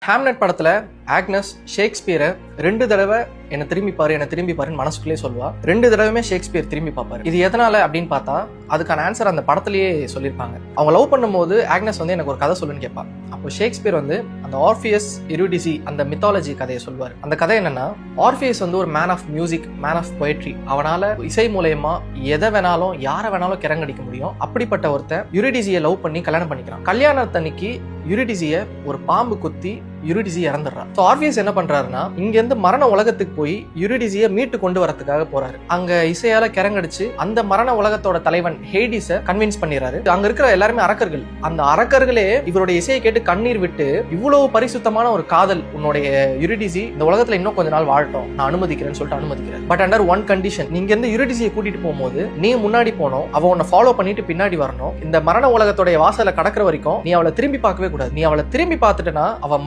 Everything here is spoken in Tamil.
ஹாம்லெட் படத்துல ஆக்னஸ் ஷேக்ஸ்பியரை 2 தடவை என்ன திரும்பி பாருன்னு மனசுக்குள்ளே சொல்லுவா. 2 தடவையுமே ஷேக்ஸ்பியர் திரும்பி பார்ப்பாரு. இது எதனால அப்படின்னு பார்த்தா அதுக்கான ஆன்சர் அந்த படத்திலேயே சொல்லியிருப்பாங்க. அவங்க லவ் பண்ணும்போது ஆக்னஸ் எனக்கு ஒரு கதை சொல்லுன்னு கேட்பா. அப்போ ஷேக்ஸ்பியர் அந்த ஆர்ஃபியஸ் யூரிடிசி அந்த மித்தாலஜி கதையை சொல்வார். அந்த கதை என்னன்னா, ஆர்ஃபியஸ் ஒரு man of music, man of poetry. அவனால இசை மூலயமா எதை வேணாலும் யாரை வேணாலும் கிறங்கடிக்க முடியும். அப்படிப்பட்ட ஒருத்தன் யூரிடிசியை லவ் பண்ணி கல்யாணம் பண்ணிக்கிறான். கல்யாணத்தன்னைக்கு யூரிடிசியை ஒரு பாம்பு குத்தி யூரிடிசி இறந்துடுறான். ஆர்ஃபியஸ் என்ன பண்றாருன்னா, இங்க இருந்து மரண உலகத்துக்கு போய் யூரிடிசியை மீட்டு கொண்டு வரதுக்காக போறாரு. அங்க இசையால கிறங்கடிச்சு அந்த மரண உலகத்தோட தலைவன் ஹேடிஸை கன்வின்ஸ் பண்ணிடுறாரு. அங்க இருக்கிற எல்லாருமே அரக்கர்கள். அந்த அரக்கர்களே இவருடைய இசையை கேட்டு கண்ணீர் விட்டு, இவ்வளவு பரிசுத்தமான ஒரு காதல் உன்னுடைய யூரிடிசி இந்த உலகத்துல இன்னும் கொஞ்ச நாள் வாழட்டும், நான் அனுமதிக்கிறேன்னு சொல்லிட்டு அனுமதிக்கிறேன். பட் அண்டர் ஒன் கண்டிஷன், நீங்க இருந்து யூரிடிசியை கூட்டிட்டு போகும்போது நீ முன்னாடி போனோம், அவ உன்னை ஃபாலோ பண்ணிட்டு பின்னாடி வரணும். இந்த மரண உலகத்தோட வாசலை கடக்கிற வரைக்கும் நீ அவளை திரும்பி பார்க்கவே கூடாது. நீ அவளை திரும்பி பார்த்துட்டனா அவ